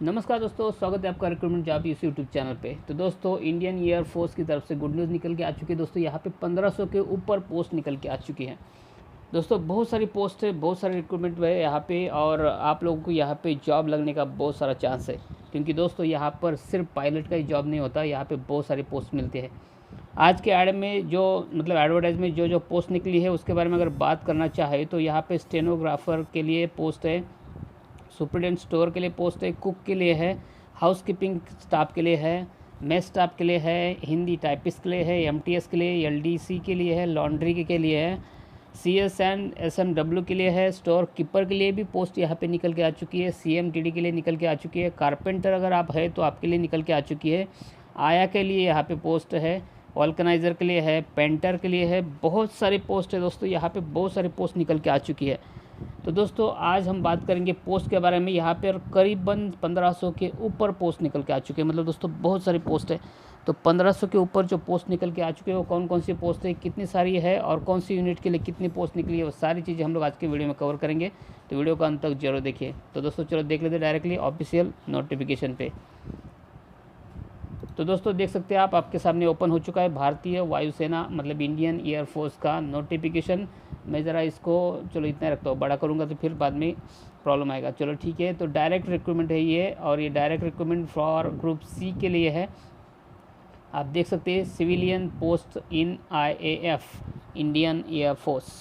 नमस्कार दोस्तों, स्वागत है आपका रिक्रूटमेंट जॉब इस यूट्यूब चैनल पे। तो दोस्तों, इंडियन एयर फोर्स की तरफ से गुड न्यूज़ निकल के आ चुकी है। दोस्तों यहाँ पे 1500 के ऊपर पोस्ट निकल के आ चुकी हैं। दोस्तों बहुत सारी पोस्ट है, बहुत सारे रिक्रूटमेंट है यहाँ पे, और आप लोगों को यहाँ पे जॉब लगने का बहुत सारा चांस है। क्योंकि दोस्तों यहाँ पर सिर्फ पायलट का ही जॉब नहीं होता, यहाँ पे बहुत सारी पोस्ट मिलती है। आज के ऐड में जो एडवर्टाइज में जो पोस्ट निकली है उसके बारे में अगर बात करना चाहे तो यहाँ पे स्टेनोग्राफर के लिए पोस्ट है, सुपरडेंट स्टोर के लिए पोस्ट है, कुक के लिए है, हाउस कीपिंग स्टाफ के लिए है, मेस स्टाफ के लिए है, हिंदी टाइपिस्ट के लिए है, एमटीएस के लिए, एलडीसी के लिए है, लॉन्ड्री के लिए है, सीएस एंड एसएमडब्ल्यू के लिए है, स्टोर कीपर के लिए भी पोस्ट यहाँ पे निकल के आ चुकी है, सीएमटीडी के लिए निकल के आ चुकी है, कारपेंटर अगर आप है तो आपके लिए निकल के आ चुकी है, आया के लिए यहाँ पे पोस्ट है, ऑर्गेनाइज़र के लिए है, पेंटर के लिए है। बहुत सारी पोस्ट है दोस्तों, यहाँ पे बहुत सारी पोस्ट निकल के आ चुकी है। तो दोस्तों आज हम बात करेंगे पोस्ट के बारे में। यहाँ पर करीबन 1500 के ऊपर पोस्ट निकल के आ चुके हैं। मतलब दोस्तों बहुत सारी पोस्ट है। तो 1500 के ऊपर जो पोस्ट निकल के आ चुके हैं वो कौन कौन सी पोस्ट है, कितनी सारी है और कौन सी यूनिट के लिए कितनी पोस्ट निकली है, वो सारी चीज़ें हम लोग आज के वीडियो में कवर करेंगे। तो वीडियो का अंत तक जरूर देखिए। तो दोस्तों चलो देख लेते डायरेक्टली ऑफिशियल नोटिफिकेशन पे। तो दोस्तों देख सकते हैं आप, आपके सामने ओपन हो चुका है भारतीय वायुसेना मतलब इंडियन एयरफोर्स का नोटिफिकेशन। मैं ज़रा इसको चलो इतना रखता हूँ, बड़ा करूँगा तो फिर बाद में प्रॉब्लम आएगा। चलो ठीक है। तो डायरेक्ट रिक्रूटमेंट है ये, और ये direct recruitment for group C के लिए है। आप देख सकते हैं civilian post in IAF Indian air force.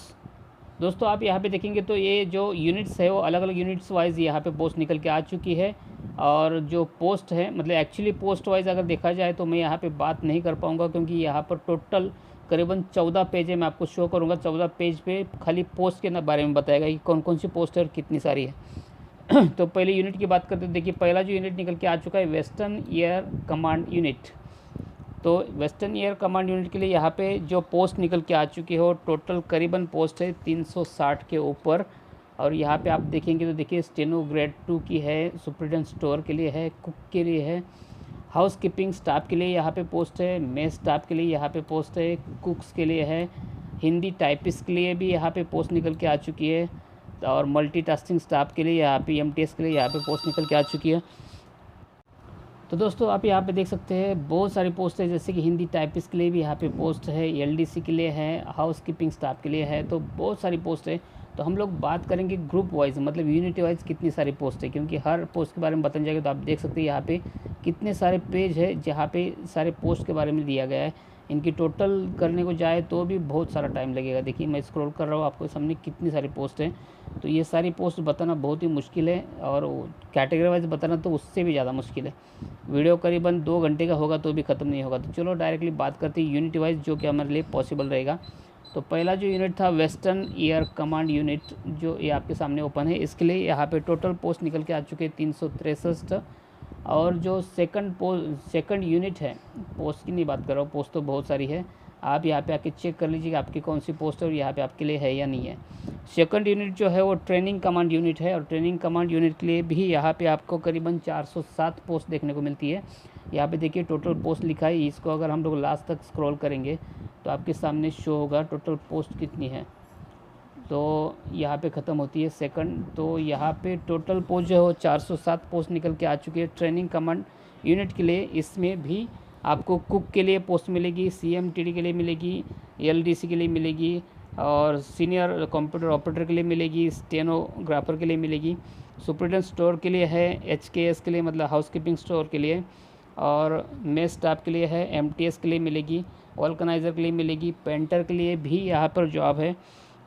दोस्तों आप यहाँ पे देखेंगे तो ये जो यूनिट्स है वो अलग अलग यूनिट्स वाइज यहाँ पे पोस्ट निकल के आ चुकी है। और जो पोस्ट है मतलब एक्चुअली पोस्ट वाइज अगर देखा जाए तो मैं यहाँ पे बात नहीं कर पाऊँगा, क्योंकि यहाँ पर टोटल करीबन 14 पेज है। मैं आपको शो करूँगा 14 पेज पे खाली पोस्ट के बारे में बताएगा कि कौन कौन सी पोस्ट है और कितनी सारी है। तो पहले यूनिट की बात करते हैं। देखिए पहला जो यूनिट निकल के आ चुका है वेस्टर्न एयर कमांड यूनिट। तो वेस्टर्न एयर कमांड यूनिट के लिए यहाँ पे जो पोस्ट निकल के आ चुकी है वो टोटल करीबन पोस्ट है 360 के ऊपर। और यहाँ पे आप देखेंगे तो देखिए स्टेनो ग्रेड 2 की है, सुपरडेंट स्टोर के लिए है, कुक के लिए है, हाउस कीपिंग स्टाफ के लिए यहाँ पे पोस्ट है, मेस स्टाफ के लिए यहाँ पे पोस्ट है, कुक्स के लिए है, हिंदी टाइपिस्ट के लिए भी यहाँ पे पोस्ट निकल के आ चुकी है, और मल्टीटास्किंग स्टाफ के लिए यहाँ पे एमटीएस के लिए यहाँ पे पोस्ट निकल के आ चुकी है। तो दोस्तों आप यहाँ पे देख सकते हैं बहुत सारी पोस्ट है, जैसे कि हिंदी टाइपिस्ट के लिए भी यहाँ पे पोस्ट है, एलडीसी के लिए है, हाउस कीपिंग स्टाफ के लिए है। तो बहुत सारी पोस्ट है। तो हम लोग बात करेंगे ग्रुप वाइज मतलब यूनिट वाइज कितनी सारी पोस्ट है, क्योंकि हर पोस्ट के बारे में बताया जाएगा। तो आप देख सकते हैं यहाँ पे कितने सारे पेज है जहाँ पे सारे पोस्ट के बारे में दिया गया है। इनकी टोटल करने को जाए तो भी बहुत सारा टाइम लगेगा। देखिए मैं स्क्रॉल कर रहा हूँ, आपको सामने कितनी सारी पोस्ट हैं। तो ये सारी पोस्ट बताना बहुत ही मुश्किल है, और कैटेगरी वाइज बताना तो उससे भी ज़्यादा मुश्किल है। वीडियो करीबन 2 घंटे का होगा तो भी ख़त्म नहीं होगा। तो चलो डायरेक्टली बात करते हैं यूनिट वाइज, जो कि हमारे लिए पॉसिबल रहेगा। तो पहला जो यूनिट था वेस्टर्न एयर कमांड यूनिट, जो ये आपके सामने ओपन है, इसके लिए यहाँ पे टोटल पोस्ट निकल के आ चुके हैं 363। और जो सेकंड यूनिट है, पोस्ट की नहीं बात कर रहा हूँ, पोस्ट तो बहुत सारी है। आप यहाँ पे आके चेक कर लीजिए कि आपकी कौन सी पोस्ट है और यहाँ पे आपके लिए है या नहीं है। सेकंड यूनिट जो है वो ट्रेनिंग कमांड यूनिट है, और ट्रेनिंग कमांड यूनिट के लिए भी यहाँ पे आपको करीबन 407 पोस्ट देखने को मिलती है। यहाँ पे देखिए टोटल पोस्ट लिखा है, इसको अगर हम लोग लास्ट तक स्क्रॉल करेंगे तो आपके सामने शो होगा टोटल पोस्ट कितनी है। तो यहाँ पे ख़त्म होती है सेकंड। तो यहाँ पे टोटल पोस्ट जो है 407 पोस्ट निकल के आ चुकी है ट्रेनिंग कमांड यूनिट के लिए। इसमें भी आपको कुक के लिए पोस्ट मिलेगी, सीएमटीडी के लिए मिलेगी, एलडीसी के लिए मिलेगी, और सीनियर कंप्यूटर ऑपरेटर के लिए मिलेगी, स्टेनोग्राफर के लिए मिलेगी, सुपरडेंट स्टोर के लिए है, एचकेएस के लिए मतलब हाउस कीपिंग स्टोर के लिए, और मेस स्टाफ के लिए है, एमटीएस के लिए मिलेगी, ऑर्गेनाइज़र के लिए मिलेगी, पेंटर के लिए भी यहाँ पर जॉब है,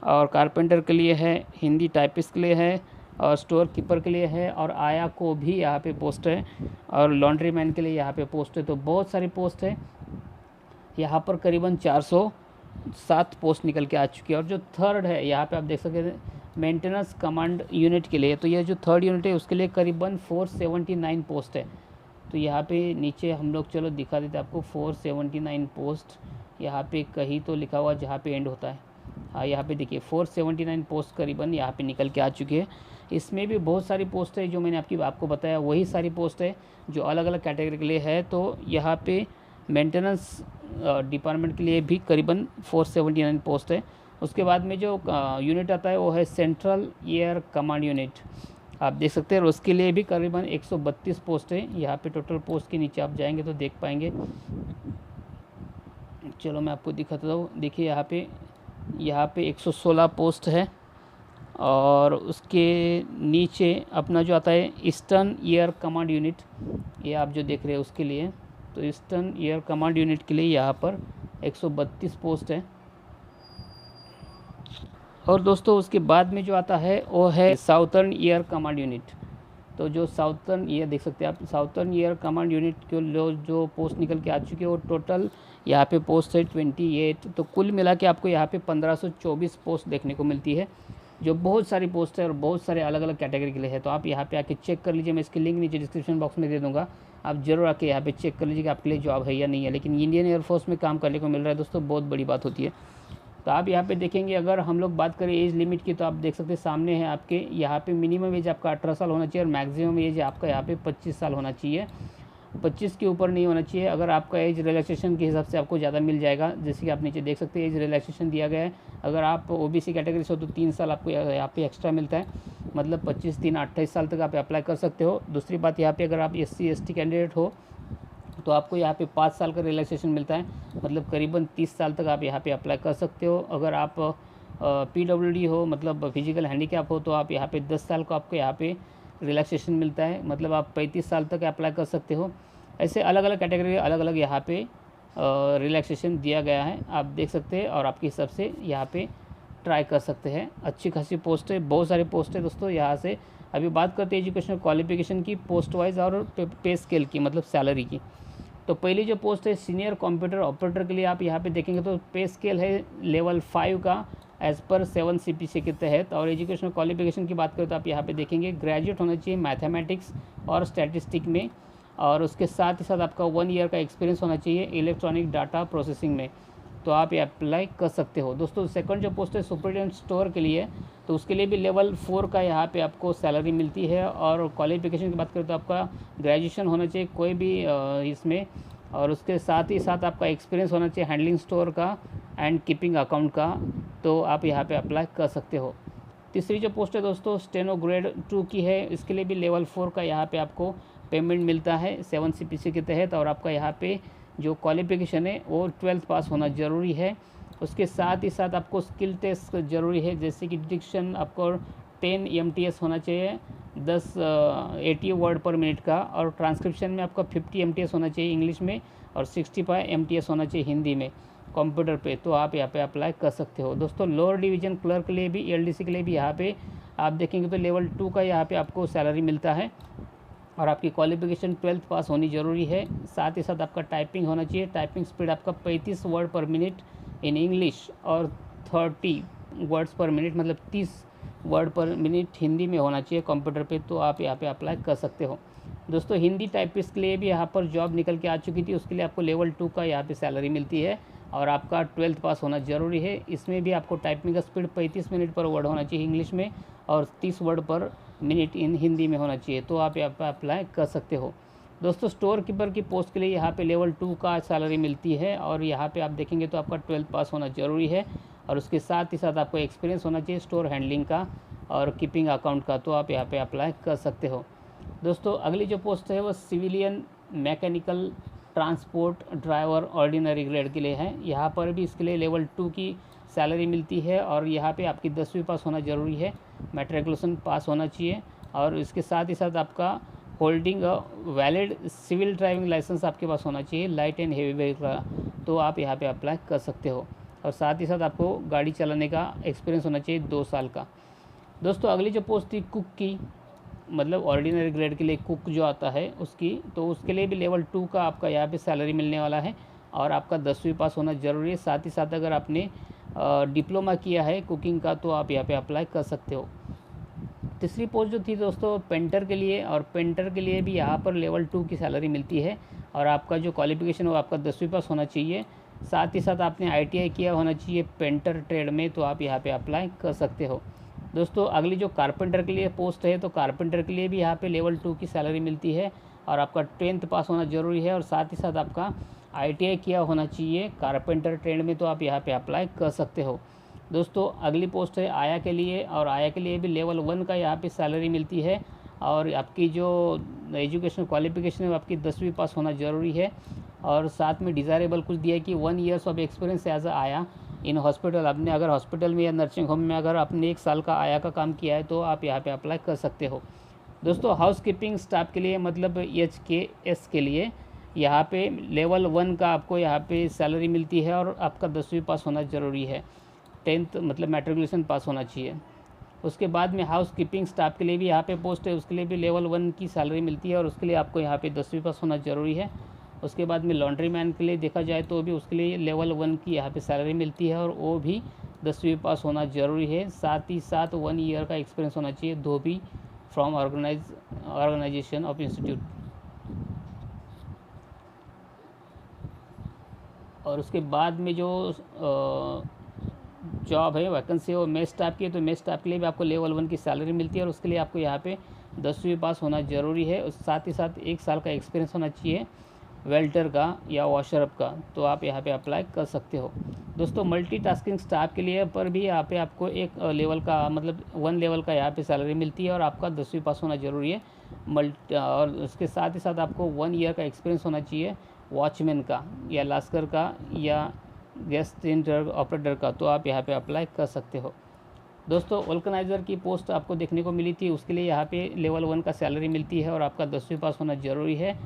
और कारपेंटर के लिए है, हिंदी टाइपिस्ट के लिए है, और स्टोर कीपर के लिए है, और आया को भी यहाँ पे पोस्ट है, और लॉन्ड्री मैन के लिए यहाँ पे पोस्ट है। तो बहुत सारी पोस्ट है यहाँ पर, करीबन 407 पोस्ट निकल के आ चुकी है। और जो थर्ड है यहाँ पे आप देख सकते हैं मेंटेनेंस कमांड यूनिट के लिए, तो ये जो थर्ड यूनिट है उसके लिए करीबन 479 पोस्ट है। तो यहाँ पे नीचे हम लोग चलो दिखा देते आपको 479 पोस्ट यहाँ पे कहीं तो लिखा हुआ जहाँ पे एंड होता है। हाँ यहाँ पे देखिए 479 पोस्ट करीबन यहाँ पे निकल के आ चुकी है। इसमें भी बहुत सारी पोस्ट है, जो मैंने आपको बताया वही सारी पोस्ट है जो अलग अलग कैटेगरी के लिए है। तो यहाँ पे मेंटेनेंस डिपार्टमेंट के लिए भी करीबन 479 पोस्ट है। उसके बाद में जो यूनिट आता है वो है सेंट्रल एयर कमांड यूनिट। आप देख सकते हैं। और उसके लिए भी करीबन 132 पोस्ट है यहाँ पे टोटल पोस्ट के नीचे आप जाएंगे तो देख पाएंगे। चलो मैं आपको दिखाता हूँ। देखिए यहाँ पे 116 पोस्ट है और उसके नीचे अपना जो आता है ईस्टर्न एयर कमांड यूनिट, ये आप जो देख रहे हैं उसके लिए, तो ईस्टर्न एयर कमांड यूनिट के लिए यहाँ पर 132 पोस्ट है। और दोस्तों उसके बाद में जो आता है वो है साउथर्न एयर कमांड यूनिट। तो जो साउथर्न ये देख सकते हैं आप, साउथर्न एयर कमांड यूनिट के जो पोस्ट निकल के आ चुके हैं वो टोटल यहाँ पे पोस्ट है 28। तो कुल मिला के आपको यहाँ पे 1524 पोस्ट देखने को मिलती है, जो बहुत सारी पोस्ट है और बहुत सारे अलग अलग कैटेगरी के लिए है। तो आप यहाँ पे आके चेक कर लीजिए, मैं इसकी लिंक नीचे डिस्क्रिप्शन बॉक्स में दे दूँगा, आप जरूर आके यहाँ पे चेक कर लीजिए कि आपके लिए जॉब है या नहीं है। लेकिन इंडियन एयरफोर्स में काम करने को मिल रहा है दोस्तों, बहुत बड़ी बात होती है। तो आप यहाँ पे देखेंगे, अगर हम लोग बात करें एज लिमिट की, तो आप देख सकते हैं सामने है आपके यहाँ पे मिनिमम एज आपका 18 साल होना चाहिए और मैक्सिमम एज आपका यहाँ पे 25 साल होना चाहिए, 25 के ऊपर नहीं होना चाहिए। अगर आपका एज रिलैक्सेशन के हिसाब से आपको ज़्यादा मिल जाएगा, जैसे कि आप नीचे देख सकते हैं एज रिलैक्सेशन दिया गया है। अगर आप ओबीसी कैटेगरी से हो तो 3 साल आपको यहाँ पे एक्स्ट्रा मिलता है, मतलब 25 3 28 साल तक आप अप्लाई कर सकते हो। दूसरी बात यहाँ पे अगर आप SC ST कैंडिडेट हो तो आपको यहाँ पे 5 साल का रिलैक्सेशन मिलता है, मतलब करीबन 30 साल तक आप यहाँ पे अप्लाई कर सकते हो। अगर आप PWD हो, मतलब फिजिकल हैंडीकैप हो, तो आप यहाँ पे 10 साल का आपको यहाँ पे रिलैक्सेशन मिलता है, मतलब आप 35 साल तक अप्लाई कर सकते हो। ऐसे अलग अलग कैटेगरी अलग अलग यहाँ पे रिलैक्सेशन दिया गया है, आप देख सकते हैं और आपके हिसाब से यहाँ पे ट्राई कर सकते हैं। अच्छी खासी पोस्ट है, बहुत सारी पोस्ट है दोस्तों। यहाँ से अभी बात करते हैं एजुकेशनल क्वालिफिकेशन की, पोस्ट वाइज और पे स्केल की, मतलब सैलरी की। तो पहली जो पोस्ट है सीनियर कंप्यूटर ऑपरेटर के लिए, आप यहाँ पे देखेंगे तो पे स्केल है लेवल 5 का एज़ पर 7 CPC के तहत। और एजुकेशनल क्वालिफिकेशन की बात करें तो आप यहाँ पे देखेंगे ग्रेजुएट होना चाहिए मैथमेटिक्स और स्टैटिस्टिक में, और उसके साथ ही साथ आपका 1 ईयर का एक्सपीरियंस होना चाहिए इलेक्ट्रॉनिक डाटा प्रोसेसिंग में, तो आप ये अप्लाई कर सकते हो। दोस्तों सेकंड जो पोस्ट है सुपरिटेंडेंट स्टोर के लिए, तो उसके लिए भी लेवल 4 का यहाँ पे आपको सैलरी मिलती है। और क्वालिफिकेशन की बात करें तो आपका ग्रेजुएशन होना चाहिए कोई भी इसमें, और उसके साथ ही साथ आपका एक्सपीरियंस होना चाहिए हैंडलिंग स्टोर का एंड कीपिंग अकाउंट का, तो आप यहाँ पे अप्लाई कर सकते हो। तीसरी जो पोस्ट है दोस्तों स्टेनो ग्रेड 2 की है, इसके लिए भी लेवल 4 का यहाँ पे आपको पेमेंट मिलता है 7 CPC के तहत। और आपका यहाँ पे जो क्वालिफिकेशन है वो 12th पास होना ज़रूरी है। उसके साथ ही साथ आपको स्किल टेस्ट ज़रूरी है, जैसे कि डिक्शन आपको 10 MTS होना चाहिए, 80 वर्ड पर मिनट का, और ट्रांसक्रिप्शन में आपका 50 MTS होना चाहिए इंग्लिश में, और 65 MTS होना चाहिए हिंदी में कंप्यूटर पे, तो आप यहाँ पे अप्लाई कर सकते हो। दोस्तों लोअर डिवीज़न क्लर्क के लिए भी LDC के लिए भी यहाँ पे आप देखेंगे तो लेवल 2 का यहाँ पे आपको सैलरी मिलता है, और आपकी क्वालिफिकेशन 12th पास होनी ज़रूरी है। साथ ही साथ आपका टाइपिंग होना चाहिए, टाइपिंग स्पीड आपका 35 वर्ड पर मिनट इन इंग्लिश और 30 वर्ड्स पर मिनट, मतलब 30 वर्ड पर मिनट हिंदी में होना चाहिए कंप्यूटर पे, तो आप यहाँ पे अप्लाई कर सकते हो। दोस्तों हिंदी टाइपिस्ट के लिए भी यहाँ पर जॉब निकल के आ चुकी थी, उसके लिए आपको लेवल 2 का यहाँ पे सैलरी मिलती है, और आपका 12th पास होना ज़रूरी है। इसमें भी आपको टाइपिंग का स्पीड 35 मिनट पर वर्ड होना चाहिए इंग्लिश में, और 30 वर्ड पर मिनट इन हिंदी में होना चाहिए, तो आप यहाँ पर अप्लाई कर सकते हो। दोस्तों स्टोर कीपर की पोस्ट के लिए यहाँ पे लेवल 2 का सैलरी मिलती है, और यहाँ पे आप देखेंगे तो आपका 12th पास होना ज़रूरी है, और उसके साथ ही साथ आपको एक्सपीरियंस होना चाहिए स्टोर हैंडलिंग का और कीपिंग अकाउंट का, तो आप यहाँ पे अप्लाई कर सकते हो। दोस्तों अगली जो पोस्ट है वो civilian mechanical transport driver ordinary grade के लिए है। यहाँ पर भी इसके लिए लेवल 2 की सैलरी मिलती है, और यहाँ पे आपकी 10वीं पास होना ज़रूरी है, मैट्रिकुलेशन पास होना चाहिए, और इसके साथ ही साथ आपका holding a valid civil driving licence आपके पास होना चाहिए लाइट एंड हेवी व्हीकल का, तो आप यहाँ पे अप्लाई कर सकते हो। और साथ ही साथ आपको गाड़ी चलाने का एक्सपीरियंस होना चाहिए 2 साल का। दोस्तों अगली जो पोस्ट थी कुक की, मतलब ऑर्डिनरी ग्रेड के लिए कुक जो आता है उसकी, तो उसके लिए भी लेवल 2 का आपका यहाँ पे सैलरी मिलने वाला है, और आपका 10वीं पास होना ज़रूरी है। साथ ही साथ अगर आपने डिप्लोमा किया है कुकिंग का, तो आप यहाँ पे अप्लाई कर सकते हो। तीसरी पोस्ट जो थी दोस्तों पेंटर के लिए, और पेंटर के लिए भी यहाँ पर लेवल 2 की सैलरी मिलती है, और आपका जो क्वालिफिकेशन है वो आपका 10वीं पास होना चाहिए। साथ ही साथ आपने ITI किया होना चाहिए पेंटर ट्रेड में, तो आप यहाँ पे अप्लाई कर सकते हो। दोस्तों अगली जो कारपेंटर के लिए पोस्ट है, तो कारपेंटर के लिए भी यहाँ पे लेवल 2 की सैलरी मिलती है, और आपका 10th पास होना ज़रूरी है, और साथ ही साथ आपका ITI किया होना चाहिए कारपेंटर ट्रेड में, तो आप यहाँ पे अप्लाई कर सकते हो। दोस्तों अगली पोस्ट है आया के लिए, और आया के लिए भी लेवल 1 का यहाँ पे सैलरी मिलती है, और आपकी जो एजुकेशनल क्वालिफिकेशन है वो आपकी 10वीं पास होना ज़रूरी है। और साथ में डिज़ायरेबल कुछ दिया है कि 1 years of experience as a आया इन हॉस्पिटल। आपने अगर हॉस्पिटल में या नर्सिंग होम में अगर आपने 1 साल का आया का काम किया है तो आप यहाँ पे अप्लाई कर सकते हो। दोस्तों हाउस कीपिंग स्टाफ के लिए मतलब HKS के लिए यहाँ पे लेवल 1 का आपको यहाँ पे सैलरी मिलती है और आपका 10वीं पास होना ज़रूरी है, 10th मतलब मैट्रिकुलेशन पास होना चाहिए। उसके बाद में हाउस कीपिंग स्टाफ के लिए भी यहाँ पे पोस्ट है, उसके लिए भी लेवल 1 की सैलरी मिलती है और उसके लिए आपको यहाँ पे 10वीं पास होना ज़रूरी है। उसके बाद में लॉन्ड्री मैन के लिए देखा जाए तो भी उसके लिए लेवल 1 की यहाँ पे सैलरी मिलती है और वो भी 10वीं पास होना ज़रूरी है। साथ ही साथ 1 ईयर का एक्सपीरियंस होना चाहिए, धोबी फ्रॉम ऑर्गेनाइजेशन ऑफ इंस्टीट्यूट। और उसके बाद में जो जॉब है वैकेंसी और मेस स्टाफ की है, तो मेस स्टाफ के लिए भी आपको लेवल 1 की सैलरी मिलती है और उसके लिए आपको यहाँ पे 10वीं पास होना ज़रूरी है। उस साथ ही साथ 1 साल का एक्सपीरियंस होना चाहिए वेल्टर का या वॉशरअप का, तो आप यहाँ पे अप्लाई कर सकते हो। दोस्तों मल्टीटास्किंग स्टाफ के लिए पर भी यहाँ पे आपको एक लेवल का मतलब 1 लेवल का यहाँ पे सैलरी मिलती है और आपका 10वीं पास होना ज़रूरी है। और उसके साथ ही साथ आपको 1 ईयर का एक्सपीरियंस होना चाहिए वॉचमैन का या लास्कर का या गैस सिलेंडर ऑपरेटर का, तो आप यहाँ पे अप्लाई कर सकते हो। दोस्तों ऑर्गेनाइज़र की पोस्ट आपको देखने को मिली थी, उसके लिए यहाँ पे लेवल 1 का सैलरी मिलती है और आपका 10वीं पास होना ज़रूरी है।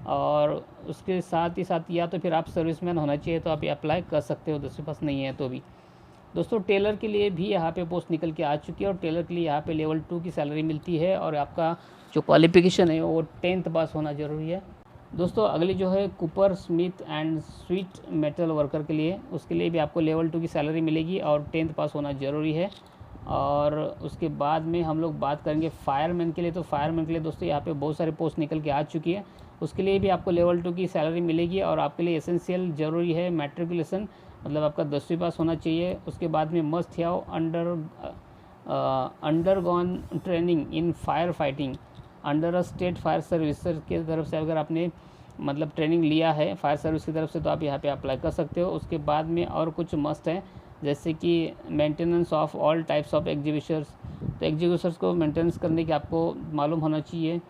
और उसके साथ ही साथ या तो फिर आप सर्विसमैन होना चाहिए तो आप ये अप्लाई कर सकते हो, 10वीं पास नहीं है तो भी। दोस्तों टेलर के लिए भी यहाँ पे पोस्ट निकल के आ चुकी है और टेलर के लिए यहाँ पे लेवल 2 की सैलरी मिलती है और आपका जो क्वालिफिकेशन है वो 10th पास होना ज़रूरी है। दोस्तों अगली जो है Cooper Smith and sweet metal worker के लिए, उसके लिए भी आपको लेवल 2 की सैलरी मिलेगी और 10th पास होना ज़रूरी है। और उसके बाद में हम लोग बात करेंगे फायरमैन के लिए। तो फायरमैन के लिए दोस्तों यहाँ पे बहुत सारी पोस्ट निकल के आ चुकी है, उसके लिए भी आपको लेवल 2 की सैलरी मिलेगी और आपके लिए एसेंशियल ज़रूरी है मैट्रिकुलेशन, मतलब आपका 10वीं पास होना चाहिए। उसके बाद में must have undergone training in fire fighting under a state fire service की तरफ से अगर आपने मतलब ट्रेनिंग लिया है फायर सर्विस की तरफ से तो आप यहाँ पे अप्लाई कर सकते हो। उसके बाद में और कुछ मस्ट हैं जैसे कि maintenance of all types of exhibitions, तो एग्जीबिशंस को मेंटेनेंस करने की आपको मालूम होना चाहिए।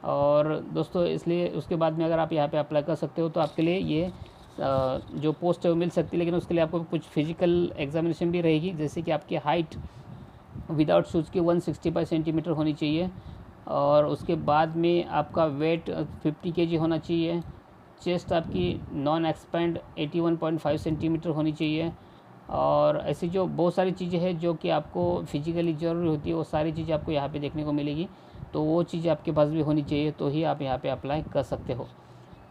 और दोस्तों इसलिए उसके बाद में अगर आप यहाँ पे अप्लाई कर सकते हो तो आपके लिए ये जो पोस्ट है वो मिल सकती है, लेकिन उसके लिए आपको कुछ फिजिकल एग्जामिनेशन भी रहेगी, जैसे कि आपकी हाइट विदाउट शूज़ की 165 सेंटीमीटर होनी चाहिए और उसके बाद में आपका वेट 50 kg होना चाहिए, चेस्ट आपकी नॉन एक्सपेंड 81.5 सेंटीमीटर होनी चाहिए। और ऐसी जो बहुत सारी चीज़ें हैं जो कि आपको फिजिकली ज़रूरी होती है वो सारी चीज़ें आपको यहाँ पे देखने को मिलेगी, तो वो चीज़ें आपके पास भी होनी चाहिए तो ही आप यहाँ पे अप्लाई कर सकते हो।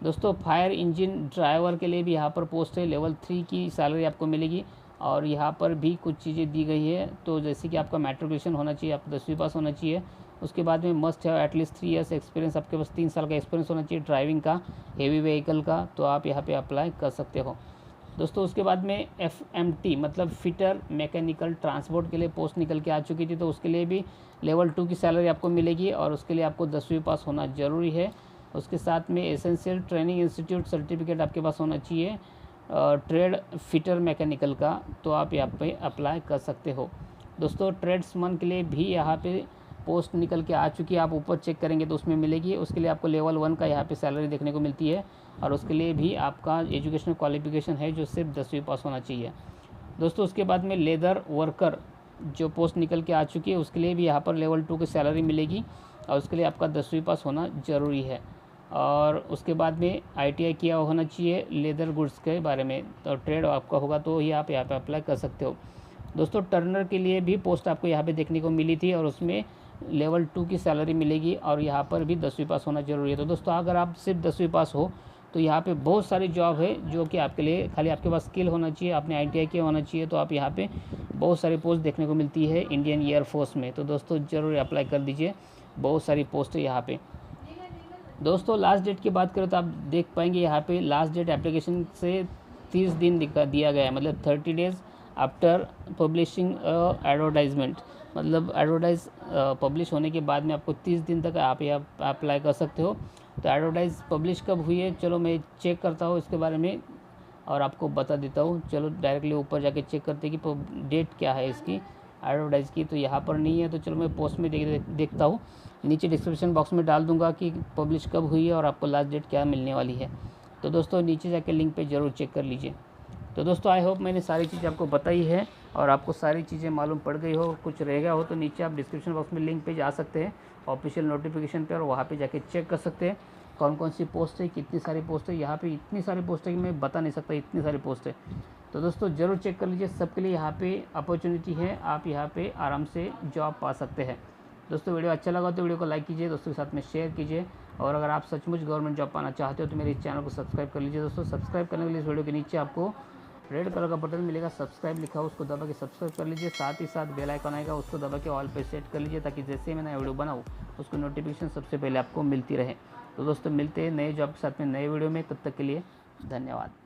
दोस्तों फायर इंजन ड्राइवर के लिए भी यहाँ पर पोस्ट है, लेवल 3 की सैलरी आपको मिलेगी और यहाँ पर भी कुछ चीज़ें दी गई है, तो जैसे कि आपका मैट्रिकुलेशन होना चाहिए, आपको 10वीं पास होना चाहिए। उसके बाद में मस्ट है एटलीस्ट 3 ईयर्स एक्सपीरियंस, आपके पास 3 साल का एक्सपीरियंस होना चाहिए ड्राइविंग का, हेवी व्हीकल का, तो आप यहाँ पे अप्लाई कर सकते हो। दोस्तों उसके बाद में FMT मतलब फिटर मैकेनिकल ट्रांसपोर्ट के लिए पोस्ट निकल के आ चुकी थी, तो उसके लिए भी लेवल 2 की सैलरी आपको मिलेगी और उसके लिए आपको 10वीं पास होना ज़रूरी है। उसके साथ में एसेंशियल ट्रेनिंग इंस्टीट्यूट सर्टिफिकेट आपके पास होना चाहिए ट्रेड फिटर मैकेनिकल का, तो आप यहाँ पे अप्लाई कर सकते हो। दोस्तों ट्रेड्समैन के लिए भी यहाँ पे पोस्ट निकल के आ चुकी है, आप ऊपर चेक करेंगे तो उसमें मिलेगी। उसके लिए आपको लेवल 1 का यहाँ पे सैलरी देखने को मिलती है और उसके लिए भी आपका एजुकेशनल क्वालिफिकेशन है जो सिर्फ 10वीं पास होना चाहिए। दोस्तों उसके बाद में लेदर वर्कर जो पोस्ट निकल के आ चुकी है उसके लिए भी यहाँ पर लेवल 2 की सैलरी मिलेगी और उसके लिए आपका 10वीं पास होना ज़रूरी है। और उसके बाद में ITI किया होना चाहिए लेदर गुड्स के बारे में, तो ट्रेड आपका होगा तो ही आप यहाँ पे अप्लाई कर सकते हो। दोस्तों टर्नर के लिए भी पोस्ट आपको यहाँ पे देखने को मिली थी और उसमें लेवल 2 की सैलरी मिलेगी और यहाँ पर भी 10वीं पास होना ज़रूरी है। तो दोस्तों अगर आप सिर्फ 10वीं पास हो तो यहाँ पे बहुत सारी जॉब है जो कि आपके लिए खाली आपके पास स्किल होना चाहिए, आपने ITI किया होना चाहिए, तो आप यहाँ पे बहुत सारी पोस्ट देखने को मिलती है इंडियन एयरफोर्स में, तो दोस्तों ज़रूर अप्लाई कर दीजिए, बहुत सारी पोस्ट है यहाँ पे। दोस्तों लास्ट डेट की बात करें तो आप देख पाएंगे यहाँ पे लास्ट डेट एप्लीकेशन से 30 दिन दिया गया है, मतलब 30 डेज़ आफ्टर पब्लिशिंग एडवर्टाइजमेंट, मतलब एडवर्टाइज पब्लिश होने के बाद में आपको 30 दिन तक आप यहाँ अप्लाई कर सकते हो। तो एडवर्टाइज पब्लिश कब हुई है चलो मैं चेक करता हूँ इसके बारे में और आपको बता देता हूँ। चलो डायरेक्टली ऊपर जाके चेक करते हैं कि डेट क्या है इसकी। एडवर्टाइज़ की, तो यहाँ पर नहीं है। तो चलो मैं पोस्ट में देखता हूँ, नीचे डिस्क्रिप्शन बॉक्स में डाल दूँगा कि पब्लिश कब हुई है और आपको लास्ट डेट क्या मिलने वाली है। तो दोस्तों नीचे जाके लिंक पे ज़रूर चेक कर लीजिए। तो दोस्तों आई होप मैंने सारी चीज़ आपको बताई है और आपको सारी चीज़ें मालूम पड़ गई हो, कुछ रह गया हो तो नीचे आप डिस्क्रिप्शन बॉक्स में लिंक पे जा सकते हैं ऑफिशियल नोटिफिकेशन पे, और वहाँ पे जाके चेक कर सकते हैं कौन कौन सी पोस्ट है, कितनी सारी पोस्ट है। यहाँ पे इतनी सारी पोस्ट है कि मैं बता नहीं सकता, इतनी सारी पोस्ट है। तो दोस्तों ज़रूर चेक कर लीजिए, सबके लिए यहाँ पे अपॉर्चुनिटी है, आप यहाँ पे आराम से जॉब पा सकते हैं। दोस्तों वीडियो अच्छा लगा तो वीडियो को लाइक कीजिए, दोस्तों के साथ में शेयर कीजिए, और अगर आप सचमुच गवर्नमेंट जॉब पाना चाहते हो तो मेरे इस चैनल को सब्सक्राइब कर लीजिए। दोस्तों सब्सक्राइब करने के लिए इस वीडियो के नीचे आपको रेड कलर का बटन मिलेगा, सब्सक्राइब लिखा हो, उसको दबा के सब्सक्राइब कर लीजिए। साथ ही साथ बेल आइकन आएगा, उसको दबा के ऑल पे सेट कर लीजिए, ताकि जैसे ही मैं नया वीडियो बनाऊँ उसको नोटिफिकेशन सबसे पहले आपको मिलती रहे। तो दोस्तों मिलते हैं नए जॉब के साथ में नए वीडियो में, तब तक के लिए धन्यवाद।